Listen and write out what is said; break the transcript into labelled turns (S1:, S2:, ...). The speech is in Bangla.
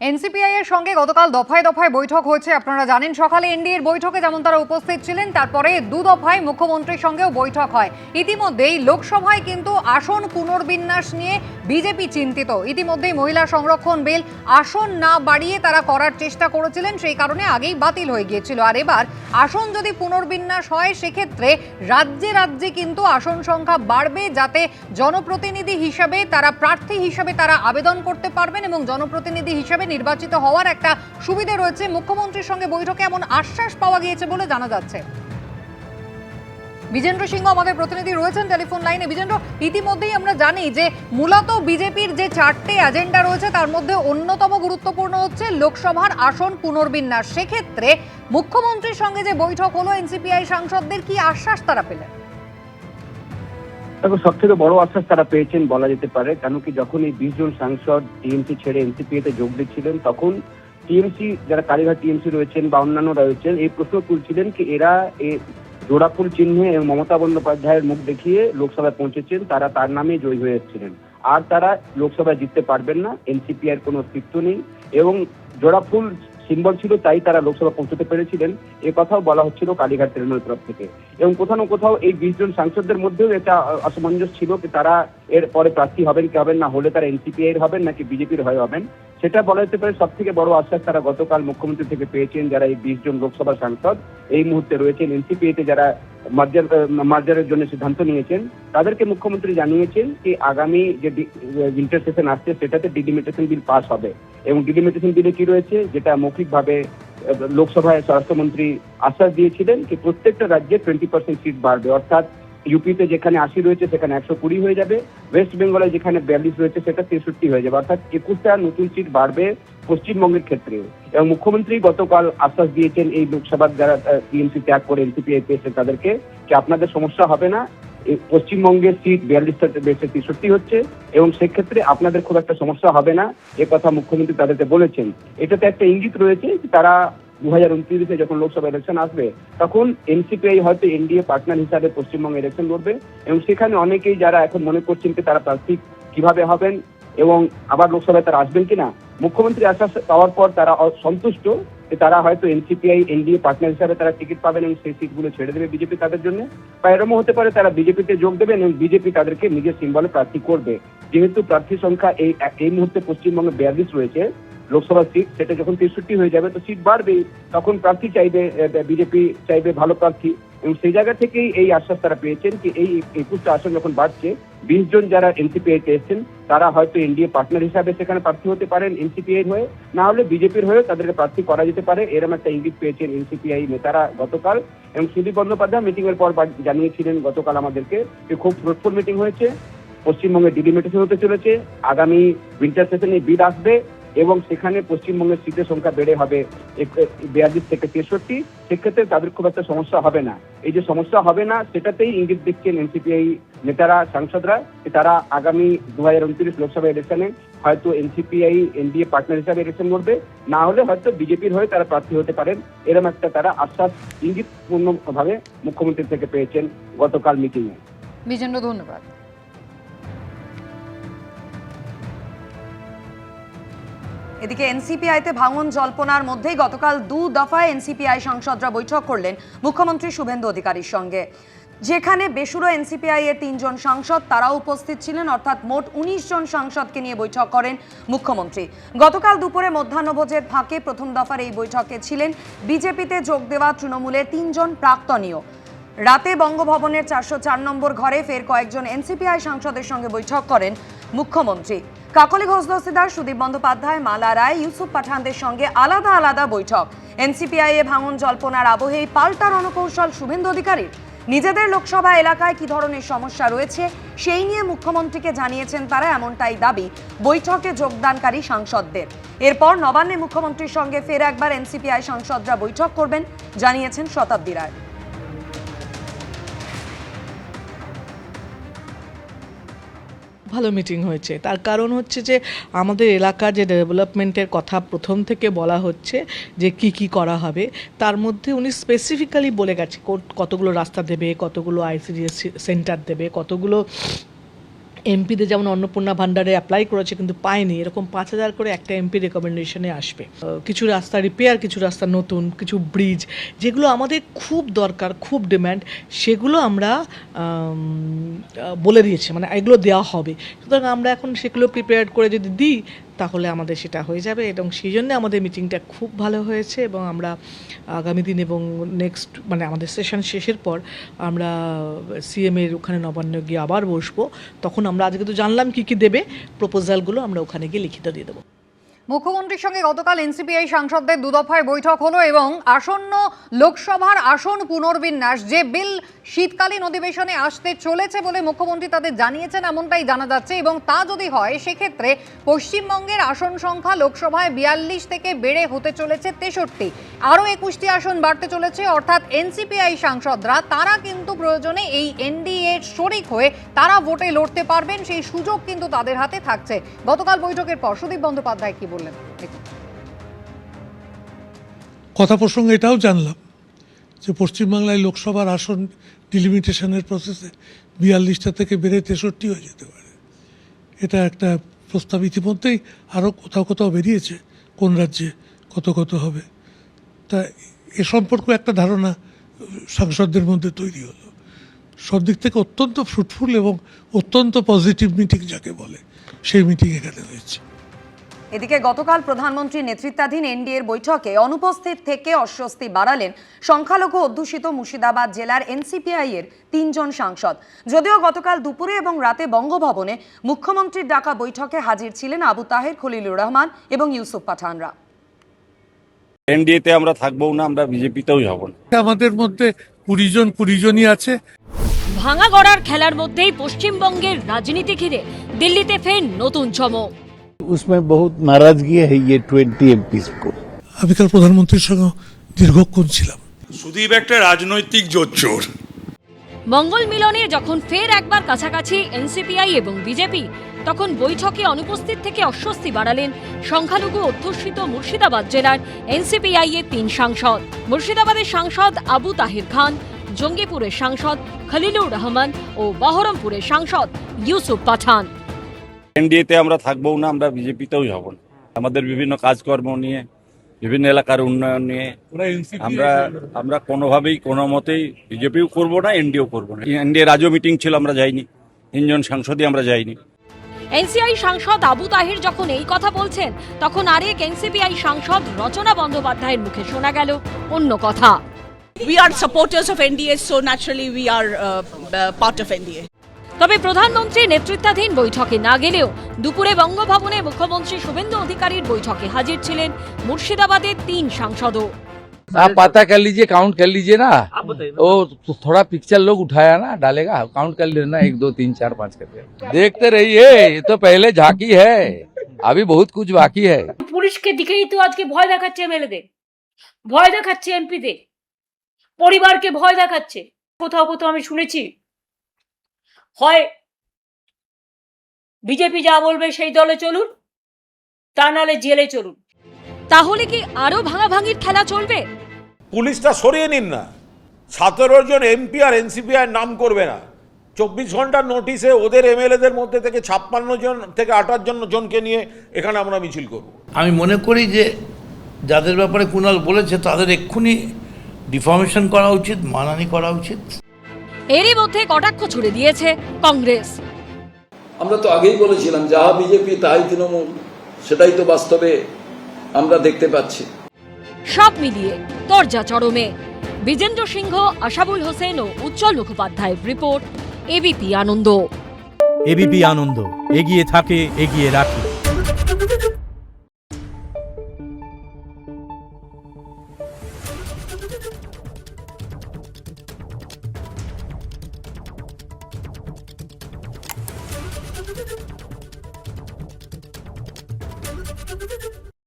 S1: এনসিপিআই এর সঙ্গে গতকাল দফায় দফায় বৈঠক হয়েছে। আপনারা জানেন সকালে এনডিএর বৈঠকে যেমন তারা উপস্থিত ছিলেন, তারপরে দু দফায় মুখ্যমন্ত্রীর সঙ্গেও বৈঠক হয়। ইতিমধ্যেই লোকসভায় কিন্তু আসন পুনর্বিন্যাস নিয়ে বিজেপি চিন্তিত। ইতিমধ্যেই মহিলা সংরক্ষণ বিল আসন না বাড়িয়ে তারা করার চেষ্টা করেছিলেন, সেই কারণে আগেই বাতিল হয়ে গিয়েছিল। আর এবার আসন যদি পুনর্বিন্যাস হয় সেক্ষেত্রে রাজ্যে রাজ্যে কিন্তু আসন সংখ্যা বাড়বে, যাতে জনপ্রতিনিধি হিসাবে তারা প্রার্থী হিসাবে তারা আবেদন করতে পারবেন এবং জনপ্রতিনিধি হিসাবে নির্বাচিত হওয়ার একটা সুবিধা রয়েছে। মুখ্যমন্ত্রীর সঙ্গে বৈঠকে এমন আশ্বাস পাওয়া গিয়েছে বলে জানা যাচ্ছে। বিজেন্দ্র সিংহ আমাদের প্রতিনিধি রয়েছেন টেলিফোন লাইনে। বিজেন্দ্র, ইতিমধ্যেই আমরা জানি যে মূলত বিজেপির যে 4টে এজেন্ডা রয়েছে তার মধ্যে অন্যতম গুরুত্বপূর্ণ হচ্ছে লোকসভার আসন পুনর্বিন্যাস। সেক্ষেত্রে মুখ্যমন্ত্রীর সঙ্গে যে বৈঠক হলো, এনসিপিআই সাংসদদের কি আশ্বাস তারা পেলেন?
S2: দেখো, সব থেকে বড় আশ্বাস তারা পেয়েছেন বলা যেতে পারে। কেন কি, যখন এই 20 জন সাংসদ টিএমসি ছেড়ে এনসিপিতে যোগ দিচ্ছিলেন, তখন টিএমসি যারা কালীঘাট টিএমসি রয়েছেন বা অন্যান্য রয়েছেন এই প্রশ্ন তুলছিলেন কি এরা জোড়াফুল চিহ্নে মমতা বন্দ্যোপাধ্যায়ের মুখ দেখিয়ে লোকসভায় পৌঁছেছেন, তারা তার নামে জয়ী হয়ে এসেছিলেন, আর তারা লোকসভায় জিততে পারবেন না, এনসিপিআর কোনো অস্তিত্ব নেই এবং জোড়াফুল সিম্বল ছিল তাই তারা লোকসভা পৌঁছতে পেরেছিলেন। এ কথাও বলা হচ্ছিল কালীঘাট তৃণমূলের তরফ থেকে। এবং কোথাও না কোথাও এই 20 জন সাংসদদের মধ্যেও এটা অসামঞ্জস্য ছিল যে তারা এর পরে প্রার্থী হবেন কি হবেন না, হলে তারা এনসিপিআই হবেন নাকি বিজেপির হয়ে হবেন। সেটা বলা যেতে পারে সব থেকে বড় আশ্বাস তারা গতকাল মুখ্যমন্ত্রী থেকে পেয়েছেন। যারা এই 20 জন লোকসভা সাংসদ এই মুহূর্তে রয়েছেন এনসিপিআইতে, যারা মার্জারের জন্য সিদ্ধান্ত নিয়েছেন, তাদেরকে মুখ্যমন্ত্রী জানিয়েছেন যে আগামী যে উইন্টার সেশন আসছে সেটাতে ডিলিমিটেশন বিল পাস হবে। এবং ডিলিমিটেশন বিলে কি রয়েছে, যেটা মৌখিকভাবে লোকসভায় স্বরাষ্ট্রমন্ত্রী আশ্বাস দিয়েছিলেন যে প্রত্যেকটা রাজ্যে 20% সিট বাড়বে, অর্থাৎ ইউপিতে যেখানে 80 রয়েছে সেখানে 120 হয়ে যাবে, ওয়েস্ট বেঙ্গলে যেখানে 42 রয়েছে সেটা 63 হয়ে যাবে, অর্থাৎ 21টা নতুন সিট বাড়বে পশ্চিমবঙ্গের ক্ষেত্রে। এবং মুখ্যমন্ত্রী গতকাল আশ্বাস দিয়েছেন এই লোকসভার যারা টিএমসি ত্যাগ করে এনসিপিআই পেয়েছে তাদেরকে যে আপনাদের সমস্যা হবে না, পশ্চিমবঙ্গের সিট 42টা বেশি 63 হচ্ছে এবং সেক্ষেত্রে আপনাদের খুব একটা সমস্যা হবে না, এ কথা মুখ্যমন্ত্রী তাদেরকে বলেছেন। এটাতে একটা ইঙ্গিত রয়েছে যে তারা 2029-এ যখন লোকসভা ইলেকশন আসবে তখন এনসিপিআই হয়তো এনডিএ পার্টনার হিসাবে পশ্চিমবঙ্গে ইলেকশন লড়বে এবং সেখানে অনেকেই যারা এখন মনে করছেন যে তারা প্রার্থী কিভাবে হবেন এবং আবার লোকসভায় তারা আসবেন কিনা, মুখ্যমন্ত্রী আশ্বাস পাওয়ার পর তারা সন্তুষ্ট যে তারা হয়তো এনসিপিআই এনডিএ পার্টনার হিসাবে তারা টিকিট পাবেন এবং সেই সিটগুলো ছেড়ে দেবে বিজেপি তাদের জন্য, বা এরকমও হতে পারে তারা বিজেপিতে যোগ দেবেন এবং বিজেপি তাদেরকে নিজের সিম্বলে প্রার্থী করবে। যেহেতু প্রার্থী সংখ্যা এই মুহূর্তে পশ্চিমবঙ্গে 42 রয়েছে লোকসভা সিট, সেটা যখন 63 হয়ে যাবে তো সিট বাড়বে, তখন প্রার্থী চাইবে, বিজেপি চাইবে ভালো প্রার্থী এবং সেই জায়গা থেকেই এই আশ্বাস তারা পেয়েছেন যে এই 21টা আসন যখন বাড়ছে, 20 জন যারা এনসিপিআইতে এসেছেন তারা হয়তো এনডিএ পার্টনার হিসাবে সেখানে প্রার্থী হতে পারেন এনসিপিআই হয়ে, না হলে বিজেপির হয়ে তাদেরকে প্রার্থী করা যেতে পারে, এরকম একটা ইঙ্গিত পেয়েছেন এনসিপিআই নেতারা গতকাল। এবং সুদীপ বন্দ্যোপাধ্যায় মিটিং এর পর জানিয়েছিলেন গতকাল আমাদেরকে যে খুব ফ্রুটফুল মিটিং হয়েছে, পশ্চিমবঙ্গে ডিলিমিটেশন হতে চলেছে, আগামী উইন্টার সেশনে বিল আসবে এবং সেখানে পশ্চিমবঙ্গের সিটের সংখ্যা বেড়ে হবে 42 থেকে 63, সেক্ষেত্রে তাদের খুব একটা সমস্যা হবে না। এই যে সমস্যা হবে না সেটাতেই ইঙ্গিত দিচ্ছেন এনসিপিআই নেতারা সাংসদরা, তারা আগামী 2029 লোকসভা ইলেকশনে হয়তো এনসিপিআই এনডিএ পার্টনার হিসাবে ইলেকশন করবে, না হলে হয়তো বিজেপির হয়ে তারা প্রার্থী হতে পারেন, এরকম একটা তারা আশ্বাস ইঙ্গিতপূর্ণভাবে মুখ্যমন্ত্রী থেকে পেয়েছেন গতকাল মিটিংয়ে।
S1: বিজেন্দ্র, ধন্যবাদ।
S3: এদিকে এনসিপিআইতে ভাঙন জল্পনার মধ্যেই গতকাল দু দফায় এনসিপিআই সাংসদরা বৈঠক করলেন মুখ্যমন্ত্রী শুভেন্দু অধিকারীর সঙ্গে, যেখানে বেসুরো এনসিপিআই এর 3 জন সাংসদ তারাও উপস্থিত ছিলেন, অর্থাৎ মোট 19 জন সাংসদকে নিয়ে বৈঠক করেন মুখ্যমন্ত্রী। গতকাল দুপুরে মধ্যাহ্নভোজের ফাঁকে প্রথম দফার এই বৈঠকে ছিলেন বিজেপিতে যোগ দেওয়া তৃণমূলের 3 জন প্রাক্তনীয়। রাতে বঙ্গভবনের 404 নম্বর ঘরে ফের কয়েকজন এনসিপিআই সাংসদের সঙ্গে বৈঠক করেন মুখ্যমন্ত্রী। কাকলি ঘোষ দস্তিদার, সুদীপ বন্দ্যোপাধ্যায়, মালা রায়, ইউসুফ পাঠানদের সঙ্গে আলাদা আলাদা বৈঠক। এনসিপিআই এ ভাঙন জল্পনার আবহেই পাল্টা রণকৌশল শুভেন্দু অধিকারীর। নিজেদের লোকসভা এলাকায় কি ধরনের সমস্যা রয়েছে সেই নিয়ে মুখ্যমন্ত্রীকে জানিয়েছেন তারা, এমনটাই দাবি বৈঠকে যোগদানকারী সাংসদদের। এরপর নবান্নে মুখ্যমন্ত্রীর সঙ্গে ফের একবার এনসিপিআই সাংসদরা বৈঠক করবেন জানিয়েছেন শতাব্দী রায়।
S4: ভালো মিটিং হয়েছে, তার কারণ হচ্ছে যে আমাদের এলাকার যে ডেভেলপমেন্টের কথা প্রথম থেকে বলা হচ্ছে যে কি করা হবে, তার মধ্যে উনি স্পেসিফিক্যালি বলে গেছে কতগুলো রাস্তা দেবে, কতগুলো আইসিডিএস সেন্টার দেবে, কতগুলো এমপিদের যেমন অন্নপূর্ণা ভান্ডারে অ্যাপ্লাই করেছে কিন্তু পায়নি, এরকম 5,000 করে একটা এমপি রেকমেন্ডেশনে আসবে। কিছু রাস্তা রিপেয়ার, কিছু রাস্তা নতুন, কিছু ব্রিজ যেগুলো আমাদের খুব দরকার, খুব ডিম্যান্ড, সেগুলো আমরা বলে দিয়েছি, মানে এগুলো দেওয়া হবে। সুতরাং আমরা এখন সেগুলো প্রিপেয়ার করে যদি দিই তাহলে আমাদের সেটা হয়ে যাবে, এবং সেই জন্য আমাদের মিটিংটা খুব ভালো হয়েছে। এবং আমরা আগামী দিন এবং নেক্সট মানে আমাদের সেশন শেষের পর আমরা সিএমের ওখানে নবান্ন গিয়ে আবার বসবো। তখন আমরা আজকে তো জানলাম কী কী দেবে, প্রপোজালগুলো আমরা ওখানে গিয়ে লিখিত দিয়ে দেবো।
S1: মুখ্যমন্ত্রীর সঙ্গে গতকাল এনসিপিআই সাংসদদের দুদফায় বৈঠক হলো এবং আসন্ন লোকসভার আসন পুনর্বিন্যাস যে বিল শীতকালীন অধিবেশনে আসতে চলেছে বলে মুখ্যমন্ত্রী তাদের জানিয়েছেন, এমনটাই জানা যাচ্ছে। এবং তা যদি হয় সেক্ষেত্রে পশ্চিমবঙ্গের আসন সংখ্যা লোকসভায় 42 থেকে বেড়ে হতে চলেছে 63, আরও 21টি আসন বাড়তে চলেছে। অর্থাৎ এনসিপিআই সাংসদরা তারা কিন্তু প্রয়োজনে এই এনডিএর শরিক হয়ে তারা ভোটে লড়তে পারবেন, সেই সুযোগ কিন্তু তাদের হাতে থাকছে। গতকাল বৈঠকের পর সুদীপ বন্দ্যোপাধ্যায় কি বললেন দেখুন।
S5: কথা প্রসঙ্গে এটাও জানলাম যে পশ্চিমবাংলায় লোকসভার আসন ডিলিমিটেশনের প্রসেসে 42টা থেকে বেড়ে 63 হয়ে যেতে পারে। এটা একটা প্রস্তাব ইতিমধ্যেই আরও কোথাও কোথাও বেরিয়েছে, কোন রাজ্যে কত কত হবে। তা এ সম্পর্কে একটা ধারণা সাংসদদের মধ্যে তৈরি হলো। সব দিক থেকে অত্যন্ত ফ্রুটফুল এবং অত্যন্ত পজিটিভ মিটিং যাকে বলে, সেই মিটিং এখানে হয়েছে।
S3: এদিকে গতকাল প্রধানমন্ত্রীর নেতৃত্বাধীন এনডিএর বৈঠকে অনুপস্থিত থেকে অস্বস্তি বাড়ালেন সংখ্যালঘু অধ্যুষিত মুর্শিদাবাদ জেলার এনসিপিআই এর 3 জন সাংসদ। যদিও গতকাল দুপুরে এবং রাতে বঙ্গভবনে মুখ্যমন্ত্রীর ডাকা বৈঠকে হাজির ছিলেন আবু তাহের, খলিলুর রহমান এবং ইউসুফ পাঠানরা।
S6: এনডিএতে আমরা থাকবো না, আমরা বিজেপিতেও যাব না।
S5: আমাদের মধ্যে 20 জনই আছে।
S7: ভাঙা গড়ার খেলার মধ্যেই পশ্চিমবঙ্গের রাজনীতি ঘিরে দিল্লিতে ফের নতুন চমক।
S8: उसमें बहुत नाराजगी है ये 20 एमपीज को।
S5: আমি কাল প্রধানমন্ত্রীর সঙ্গে দীর্ঘক্ষণ ছিলাম।
S9: সুদীপ একটা রাজনৈতিক জোচ্চোর।
S7: মঙ্গল মিলনে যখন ফের একবার কাছাকাছি এনসিপিআই এবং বিজেপি, তখন বৈঠকে অনুপস্থিত থেকে অস্বস্তি বাড়ালেন সংখ্যালঘু অধ্যুষিত মুর্শিদাবাদ জেলার এনসিপিআই এর 3 সাংসদ। মুর্শিদাবাদের সাংসদ আবু তাহির খান, জঙ্গিপুরের সাংসদ খলিলুর রহমান ও বহরমপুরের সাংসদ ইউসুফ পাঠান।
S6: এনডিএতে আমরা থাকবো না, আমরা বিজেপিতেও যাব না। আমাদের বিভিন্ন কাজকর্ম নিয়ে, বিভিন্ন এলাকার উন্নয়ন নিয়ে আমরা কোনোভাবেই কোনো মতেই বিজেপিও করবো না, এনডিও করবো না। এনডিএ রাজ্য মিটিং ছিল, আমরা যাইনি। 3 জন সাংসদই আমরা যাইনি।
S7: এনসিআই সাংসদ আবু তাহির যখন এই কথা বলছেন, তখন আরেক এনসিপিআই সাংসদ রচনা বন্দ্যোপাধ্যায়ের মুখে শোনা গেল অন্য কথা।
S10: We are supporters of NDA, so naturally we are part of NDA.
S7: তবে প্রধানমন্ত্রী নেতৃত্বাধীন বৈঠকে না গেলেও দুপুরে বঙ্গভবনে মুখ্যমন্ত্রী শুভেন্দু অধিকারীর বৈঠকে হাজির ছিলেন মুর্শিদাবাদের 3 সাংসদও।
S8: आप पता कर लीजिए, काउंट कर लीजिए ना, वो थोड़ा पिक्चर लोग उठाया ना डालेगा, काउंट कर लेना 1 2 3 4 5 करके। देखते रहिए, ये तो पहले झांकी है, अभी बहुत कुछ बाकी है।
S11: পুলিশকে দিকেই তো আজকে ভয় দেখাচ্ছে, এমএলএদের ভয় দেখাচ্ছে, এমপিদের পরিবারকে ভয় দেখাচ্ছে। কোথাও কোথাও আমি শুনেছি হয় বিজেপি যা বলবে সেই দলে চলুন, তা নাহলে জেলে চলুন।
S7: তাহলে কি আরো ভাঙাভাঙির খেলা চলবে?
S9: পুলিশটা সরিয়ে নিন না। 17 জন এমপি আর এনসিপিআই নাম করবে না। 24 ঘন্টার নোটিশে ওদের এমএলএদের মধ্যে থেকে 56 জন থেকে 58 জনকে নিয়ে এখানে আমরা মিছিল করব।
S12: আমি মনে করি যে যাদের ব্যাপারে কুণাল বলেছে তাদের এক্ষুনি ডিফর্মেশন করা উচিত, মানানি করা উচিত।
S7: এরই মধ্যে কটাক্ষ ছুড়ে দিয়েছে কংগ্রেস।
S13: আমরা তো আগেই বলেছিলাম যাহা বিজেপি তাই তৃণমূল, সেটাই তো বাস্তবে আমরা দেখতে পাচ্ছি।
S7: সব মিলিয়ে তরজা চরমে। বিজেন্দ্র সিংহ, আশাবুল হোসেন ও উজ্জ্বল মুখোপাধ্যায়ের রিপোর্ট, এবিপি আনন্দ।
S14: এবিপি আনন্দ, এগিয়ে থাকে, এগিয়ে রাখে।